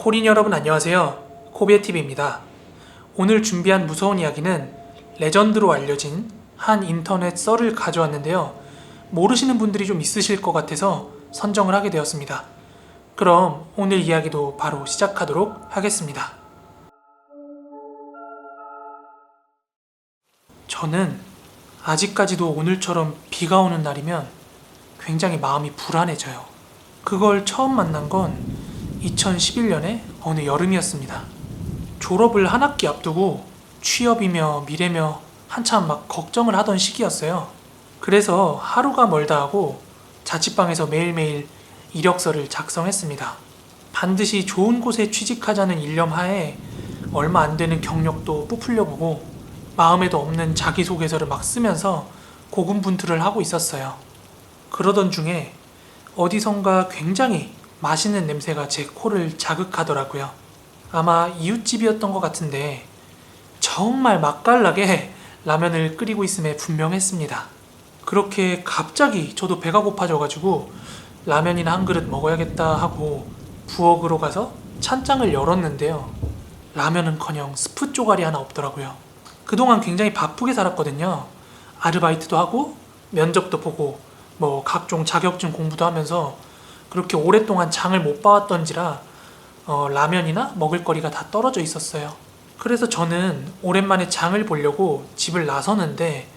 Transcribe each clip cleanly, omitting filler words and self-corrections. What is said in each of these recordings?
코린 여러분 안녕하세요. 코비에TV입니다. 오늘 준비한 무서운 이야기는 레전드로 알려진 한 인터넷 썰을 가져왔는데요. 모르시는 분들이 좀 있으실 것 같아서 선정을 하게 되었습니다. 그럼 오늘 이야기도 바로 시작하도록 하겠습니다. 저는 아직까지도 오늘처럼 비가 오는 날이면 굉장히 마음이 불안해져요. 그걸 처음 만난 건 2011년에 어느 여름이었습니다. 졸업을 한 학기 앞두고 취업이며 미래며 한참 막 걱정을 하던 시기였어요. 그래서 하루가 멀다 하고 자취방에서 매일매일 이력서를 작성했습니다. 반드시 좋은 곳에 취직하자는 일념 하에 얼마 안 되는 경력도 부풀려보고 마음에도 없는 자기소개서를 막 쓰면서 고군분투를 하고 있었어요. 그러던 중에 어디선가 굉장히 맛있는 냄새가 제 코를 자극하더라고요. 아마 이웃집이었던 것 같은데 정말 맛깔나게 라면을 끓이고 있음에 분명했습니다. 그렇게 갑자기 저도 배가 고파져가지고 라면이나 한 그릇 먹어야겠다 하고 부엌으로 가서 찬장을 열었는데요. 라면은커녕 스프 쪼가리 하나 없더라고요. 그동안 굉장히 바쁘게 살았거든요. 아르바이트도 하고 면접도 보고 뭐 각종 자격증 공부도 하면서 그렇게 오랫동안 장을 못 봐왔던지라 라면이나 먹을거리가 다 떨어져 있었어요. 그래서 저는 오랜만에 장을 보려고 집을 나서는데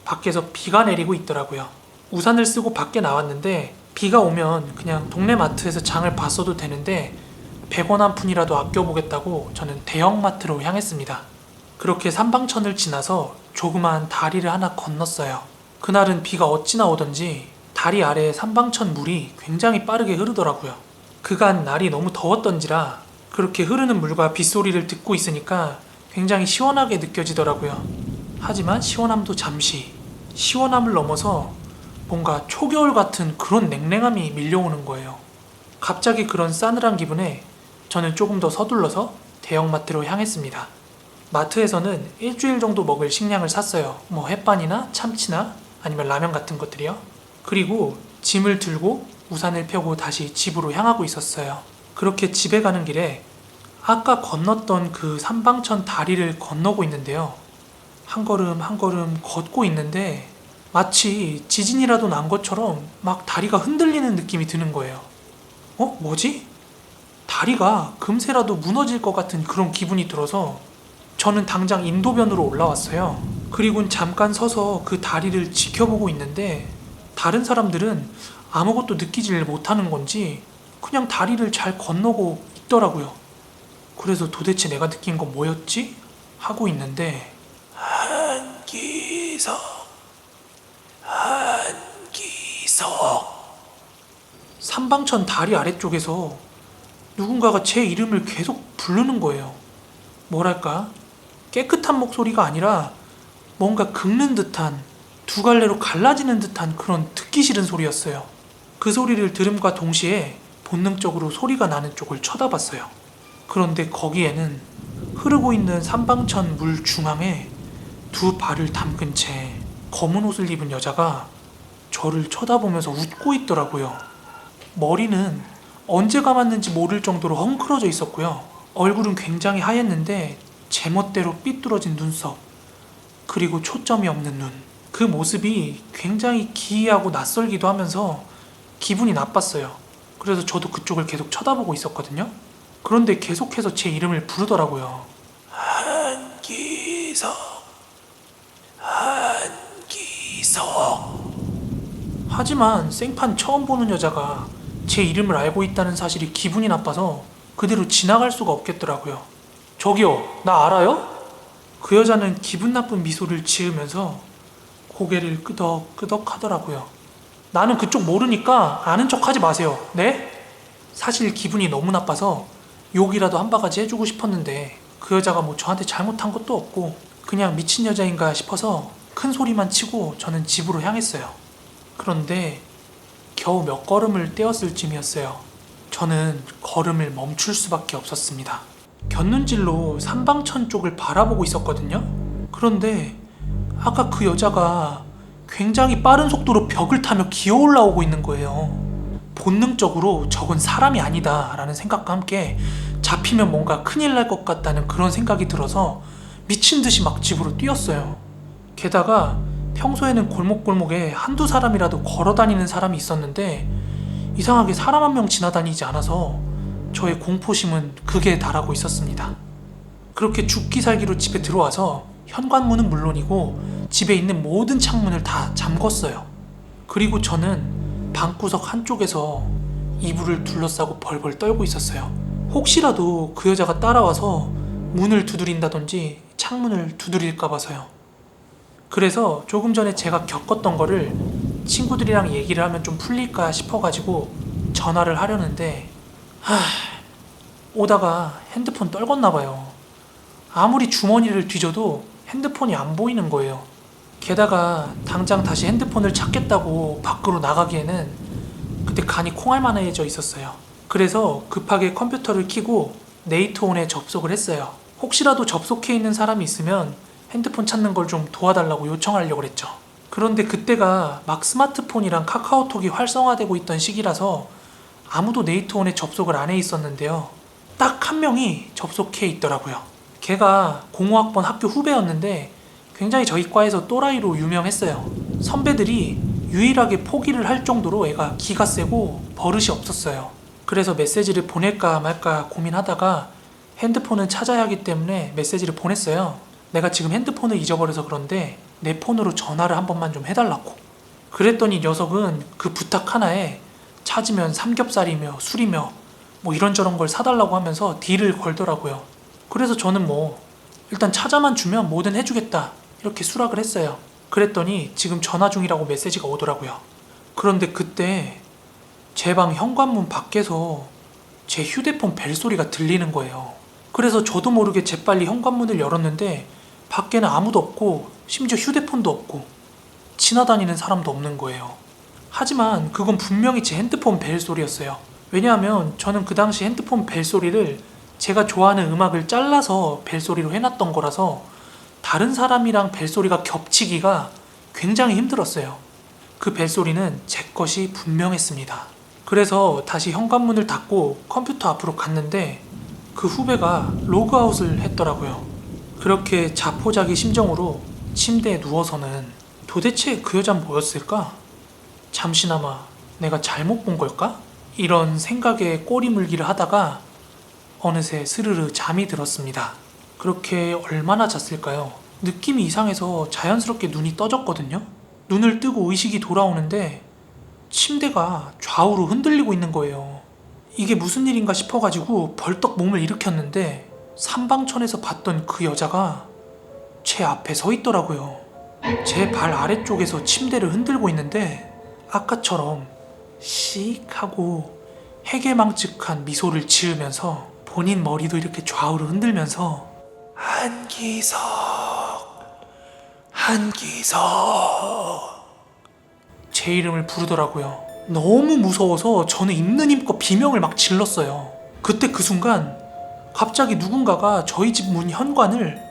밖에서 비가 내리고 있더라고요. 우산을 쓰고 밖에 나왔는데 비가 오면 그냥 동네 마트에서 장을 봤어도 되는데 100원 한 푼이라도 아껴보겠다고 저는 대형마트로 향했습니다. 그렇게 삼방천을 지나서 조그마한 다리를 하나 건넜어요. 그날은 비가 어찌나 오던지 다리 아래 삼방천 물이 굉장히 빠르게 흐르더라고요. 그간 날이 너무 더웠던지라 그렇게 흐르는 물과 빗소리를 듣고 있으니까 굉장히 시원하게 느껴지더라고요. 하지만 시원함도 잠시, 시원함을 넘어서 뭔가 초겨울 같은 그런 냉랭함이 밀려오는 거예요. 갑자기 그런 싸늘한 기분에 저는 조금 더 서둘러서 대형마트로 향했습니다. 마트에서는 일주일 정도 먹을 식량을 샀어요. 뭐 햇반이나 참치나 아니면 라면 같은 것들이요. 그리고 짐을 들고 우산을 펴고 다시 집으로 향하고 있었어요. 그렇게 집에 가는 길에 아까 건넜던 그 삼방천 다리를 건너고 있는데요. 한 걸음 한 걸음 걷고 있는데 마치 지진이라도 난 것처럼 막 다리가 흔들리는 느낌이 드는 거예요. 뭐지? 다리가 금세라도 무너질 것 같은 그런 기분이 들어서 저는 당장 인도변으로 올라왔어요. 그리고 잠깐 서서 그 다리를 지켜보고 있는데 다른 사람들은 아무것도 느끼질 못하는 건지 그냥 다리를 잘 건너고 있더라고요. 그래서 도대체 내가 느낀 건 뭐였지? 하고 있는데 한기석 삼방천 다리 아래쪽에서 누군가가 제 이름을 계속 부르는 거예요. 뭐랄까? 깨끗한 목소리가 아니라 뭔가 긁는 듯한 두 갈래로 갈라지는 듯한 그런 듣기 싫은 소리였어요. 그 소리를 들음과 동시에 본능적으로 소리가 나는 쪽을 쳐다봤어요. 그런데 거기에는 흐르고 있는 삼방천 물 중앙에 두 발을 담근 채 검은 옷을 입은 여자가 저를 쳐다보면서 웃고 있더라고요. 머리는 언제 감았는지 모를 정도로 헝클어져 있었고요. 얼굴은 굉장히 하였는데 제멋대로 삐뚤어진 눈썹, 그리고 초점이 없는 눈. 그 모습이 굉장히 기이하고 낯설기도 하면서 기분이 나빴어요. 그래서 저도 그쪽을 계속 쳐다보고 있었거든요. 그런데 계속해서 제 이름을 부르더라고요. 한기석. 하지만 생판 처음 보는 여자가 제 이름을 알고 있다는 사실이 기분이 나빠서 그대로 지나갈 수가 없겠더라고요. 저기요, 나 알아요? 그 여자는 기분 나쁜 미소를 지으면서 고개를 끄덕끄덕 하더라고요. 나는 그쪽 모르니까 아는 척 하지 마세요. 네? 사실 기분이 너무 나빠서 욕이라도 한 바가지 해주고 싶었는데 그 여자가 뭐 저한테 잘못한 것도 없고 그냥 미친 여자인가 싶어서 큰 소리만 치고 저는 집으로 향했어요. 그런데 겨우 몇 걸음을 떼었을 쯤이었어요. 저는 걸음을 멈출 수밖에 없었습니다. 곁눈질로 삼방천 쪽을 바라보고 있었거든요. 그런데 아까 그 여자가 굉장히 빠른 속도로 벽을 타며 기어 올라오고 있는 거예요. 본능적으로 저건 사람이 아니다 라는 생각과 함께 잡히면 뭔가 큰일 날 것 같다는 그런 생각이 들어서 미친 듯이 막 집으로 뛰었어요. 게다가 평소에는 골목골목에 한두 사람이라도 걸어 다니는 사람이 있었는데 이상하게 사람 한 명 지나다니지 않아서 저의 공포심은 극에 달하고 있었습니다. 그렇게 죽기 살기로 집에 들어와서 현관문은 물론이고 집에 있는 모든 창문을 다 잠궜어요. 그리고 저는 방구석 한쪽에서 이불을 둘러싸고 벌벌 떨고 있었어요. 혹시라도 그 여자가 따라와서 문을 두드린다든지 창문을 두드릴까 봐서요. 그래서 조금 전에 제가 겪었던 거를 친구들이랑 얘기를 하면 좀 풀릴까 싶어가지고 전화를 하려는데 오다가 핸드폰 떨궜나 봐요. 아무리 주머니를 뒤져도 핸드폰이 안 보이는 거예요. 게다가 당장 다시 핸드폰을 찾겠다고 밖으로 나가기에는 그때 간이 콩알만해져 있었어요. 그래서 급하게 컴퓨터를 켜고 네이트온에 접속을 했어요. 혹시라도 접속해 있는 사람이 있으면 핸드폰 찾는 걸 좀 도와달라고 요청하려고 했죠. 그런데 그때가 막 스마트폰이랑 카카오톡이 활성화되고 있던 시기라서 아무도 네이트온에 접속을 안 해 있었는데요. 딱 한 명이 접속해 있더라고요. 걔가 공호학번 학교 후배였는데 굉장히 저희 과에서 또라이로 유명했어요. 선배들이 유일하게 포기를 할 정도로 애가 기가 세고 버릇이 없었어요. 그래서 메시지를 보낼까 말까 고민하다가 핸드폰은 찾아야 하기 때문에 메시지를 보냈어요. 내가 지금 핸드폰을 잊어버려서 그런데 내 폰으로 전화를 한 번만 좀 해달라고. 그랬더니 녀석은 그 부탁 하나에 찾으면 삼겹살이며 술이며 뭐 이런저런 걸 사달라고 하면서 딜을 걸더라고요. 그래서 저는 일단 찾아만 주면 뭐든 해주겠다 이렇게 수락을 했어요. 그랬더니 지금 전화 중이라고 메시지가 오더라고요. 그런데 그때 제 방 현관문 밖에서 제 휴대폰 벨소리가 들리는 거예요. 그래서 저도 모르게 재빨리 현관문을 열었는데 밖에는 아무도 없고 심지어 휴대폰도 없고 지나다니는 사람도 없는 거예요. 하지만 그건 분명히 제 핸드폰 벨소리였어요. 왜냐하면 저는 그 당시 핸드폰 벨소리를 제가 좋아하는 음악을 잘라서 벨소리로 해놨던 거라서 다른 사람이랑 벨소리가 겹치기가 굉장히 힘들었어요. 그 벨소리는 제 것이 분명했습니다. 그래서 다시 현관문을 닫고 컴퓨터 앞으로 갔는데 그 후배가 로그아웃을 했더라고요. 그렇게 자포자기 심정으로 침대에 누워서는 도대체 그 여잔 뭐였을까? 잠시나마 내가 잘못 본 걸까? 이런 생각에 꼬리물기를 하다가 어느새 스르르 잠이 들었습니다. 그렇게 얼마나 잤을까요? 느낌이 이상해서 자연스럽게 눈이 떠졌거든요. 눈을 뜨고 의식이 돌아오는데 침대가 좌우로 흔들리고 있는 거예요. 이게 무슨 일인가 싶어가지고 벌떡 몸을 일으켰는데 삼방천에서 봤던 그 여자가 제 앞에 서 있더라고요. 제 발 아래쪽에서 침대를 흔들고 있는데 아까처럼 씩 하고 해괴망측한 미소를 지으면서 본인 머리도 이렇게 좌우로 흔들면서 한기석 제 이름을 부르더라고요. 너무 무서워서 저는 있는 힘껏 비명을 막 질렀어요. 그때 그 순간 갑자기 누군가가 저희 집 문 현관을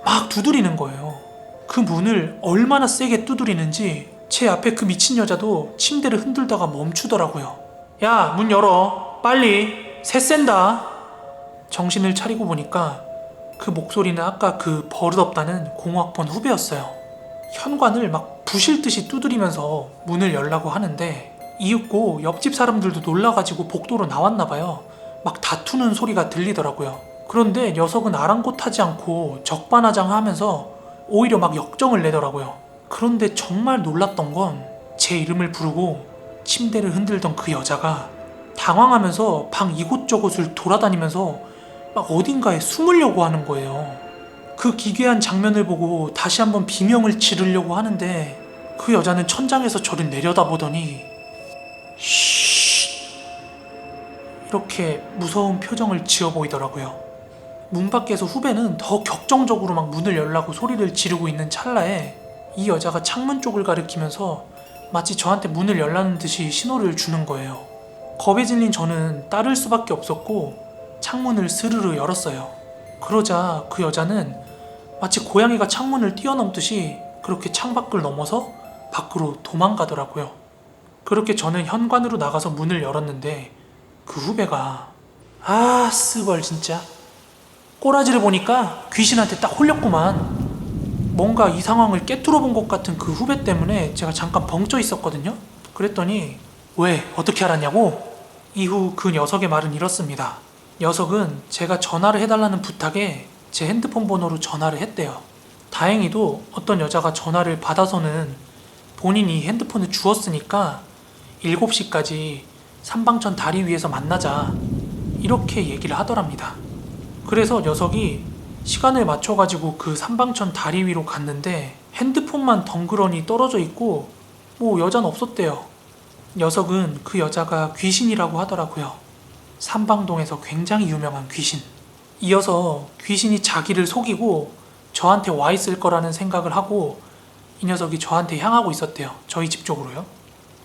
막 두드리는 거예요. 그 문을 얼마나 세게 두드리는지 제 앞에 그 미친 여자도 침대를 흔들다가 멈추더라고요. 야, 문 열어. 빨리. 새 샌다. 정신을 차리고 보니까 그 목소리는 아까 그 버릇없다는 공학번 후배였어요. 현관을 막 부실 듯이 두드리면서 문을 열라고 하는데 이윽고 옆집 사람들도 놀라가지고 복도로 나왔나봐요. 막 다투는 소리가 들리더라고요. 그런데 녀석은 아랑곳하지 않고 적반하장하면서 오히려 막 역정을 내더라고요. 그런데 정말 놀랐던 건 제 이름을 부르고 침대를 흔들던 그 여자가 당황하면서 방 이곳저곳을 돌아다니면서 막 어딘가에 숨으려고 하는 거예요. 그 기괴한 장면을 보고 다시 한번 비명을 지르려고 하는데 그 여자는 천장에서 저를 내려다보더니 쉬 이렇게 무서운 표정을 지어 보이더라고요. 문 밖에서 후배는 더 격정적으로 막 문을 열라고 소리를 지르고 있는 찰나에 이 여자가 창문 쪽을 가리키면서 마치 저한테 문을 열라는 듯이 신호를 주는 거예요. 겁에 질린 저는 따를 수밖에 없었고 창문을 스르르 열었어요. 그러자 그 여자는 마치 고양이가 창문을 뛰어넘듯이 그렇게 창밖을 넘어서 밖으로 도망가더라고요. 그렇게 저는 현관으로 나가서 문을 열었는데 그 후배가 아, 스벌 진짜. 꼬라지를 보니까 귀신한테 딱 홀렸구만. 뭔가 이 상황을 깨뚫어 본 것 같은 그 후배 때문에 제가 잠깐 벙쪄 있었거든요. 그랬더니 왜? 어떻게 알았냐고? 이후 그 녀석의 말은 이렇습니다. 녀석은 제가 전화를 해달라는 부탁에 제 핸드폰 번호로 전화를 했대요. 다행히도 어떤 여자가 전화를 받아서는 본인이 핸드폰을 주었으니까 7시까지 삼방천 다리 위에서 만나자 이렇게 얘기를 하더랍니다. 그래서 녀석이 시간을 맞춰가지고 그 삼방천 다리 위로 갔는데 핸드폰만 덩그러니 떨어져 있고 뭐 여자는 없었대요. 녀석은 그 여자가 귀신이라고 하더라고요. 삼방동에서 굉장히 유명한 귀신. 이어서 귀신이 자기를 속이고 저한테 와 있을 거라는 생각을 하고 이 녀석이 저한테 향하고 있었대요. 저희 집 쪽으로요.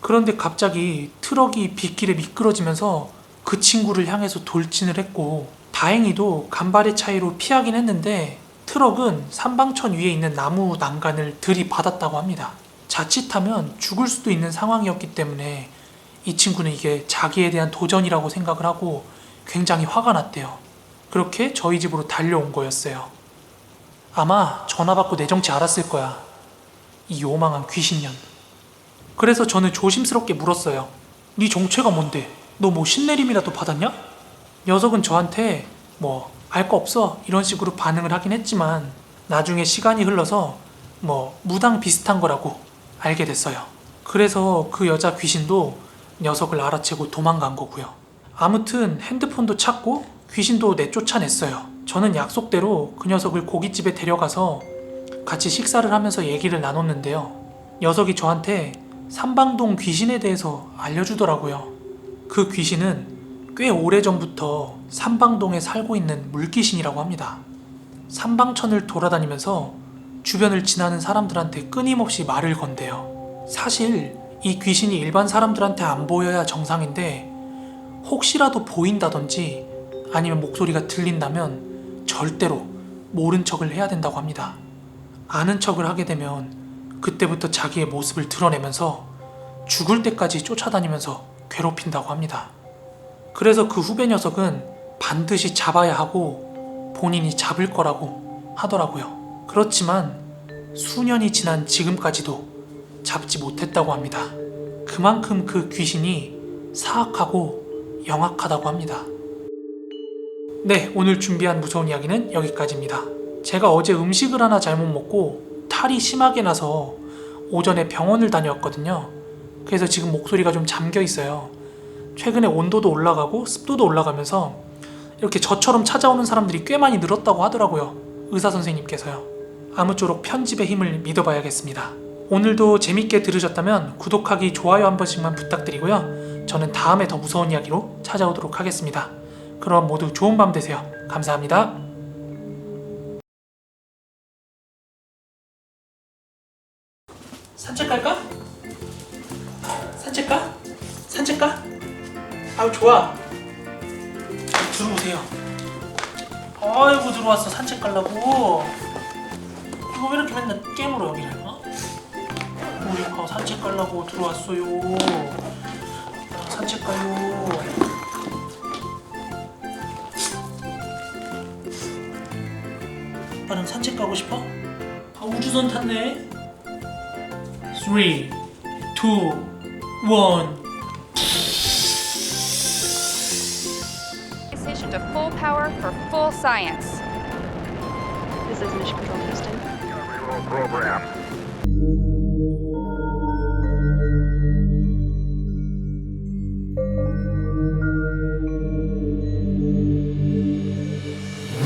그런데 갑자기 트럭이 빗길에 미끄러지면서 그 친구를 향해서 돌진을 했고 다행히도 간발의 차이로 피하긴 했는데 트럭은 삼방천 위에 있는 나무 난간을 들이받았다고 합니다. 자칫하면 죽을 수도 있는 상황이었기 때문에 이 친구는 이게 자기에 대한 도전이라고 생각을 하고 굉장히 화가 났대요. 그렇게 저희 집으로 달려온 거였어요. 아마 전화 받고 내 정체 알았을 거야. 이 요망한 귀신년. 그래서 저는 조심스럽게 물었어요. 네 정체가 뭔데? 너 뭐 신내림이라도 받았냐? 녀석은 저한테 뭐 알 거 없어 이런 식으로 반응을 하긴 했지만 나중에 시간이 흘러서 뭐 무당 비슷한 거라고 알게 됐어요. 그래서 그 여자 귀신도 녀석을 알아채고 도망간 거고요. 아무튼 핸드폰도 찾고 귀신도 내쫓아냈어요. 저는 약속대로 그 녀석을 고깃집에 데려가서 같이 식사를 하면서 얘기를 나눴는데요. 녀석이 저한테 삼방동 귀신에 대해서 알려주더라고요. 그 귀신은 꽤 오래전부터 삼방동에 살고 있는 물귀신이라고 합니다. 삼방천을 돌아다니면서 주변을 지나는 사람들한테 끊임없이 말을 건대요. 사실 이 귀신이 일반 사람들한테 안 보여야 정상인데 혹시라도 보인다든지 아니면 목소리가 들린다면 절대로 모른 척을 해야 된다고 합니다. 아는 척을 하게 되면 그때부터 자기의 모습을 드러내면서 죽을 때까지 쫓아다니면서 괴롭힌다고 합니다. 그래서 그 후배 녀석은 반드시 잡아야 하고 본인이 잡을 거라고 하더라고요. 그렇지만 수년이 지난 지금까지도 잡지 못했다고 합니다. 그만큼 그 귀신이 사악하고 영악하다고 합니다. 네, 오늘 준비한 무서운 이야기는 여기까지입니다. 제가 어제 음식을 하나 잘못 먹고 탈이 심하게 나서 오전에 병원을 다녀왔거든요. 그래서 지금 목소리가 좀 잠겨 있어요. 최근에 온도도 올라가고 습도도 올라가면서 이렇게 저처럼 찾아오는 사람들이 꽤 많이 늘었다고 하더라고요. 의사 선생님께서요. 아무쪼록 편집의 힘을 믿어봐야겠습니다. 오늘도 재밌게 들으셨다면 구독하기, 좋아요 한 번씩만 부탁드리고요. 저는 다음에 더 무서운 이야기로 찾아오도록 하겠습니다. 그럼 모두 좋은 밤 되세요. 감사합니다. 산책 갈까? 산책 가? 산책 가? 아유 좋아. 들어오세요. 아이고 들어왔어. 산책 가려고. 이거 왜 이렇게 맨날 깨물어 여기를? 어? 우리 오빠 산책 가려고 들어왔어요. 산책 가요. 오빠랑 산책 가고 싶어? 아 우주선 탔네. 3, 2, 1 Station to full power for full science. This is Mission Control Houston. Program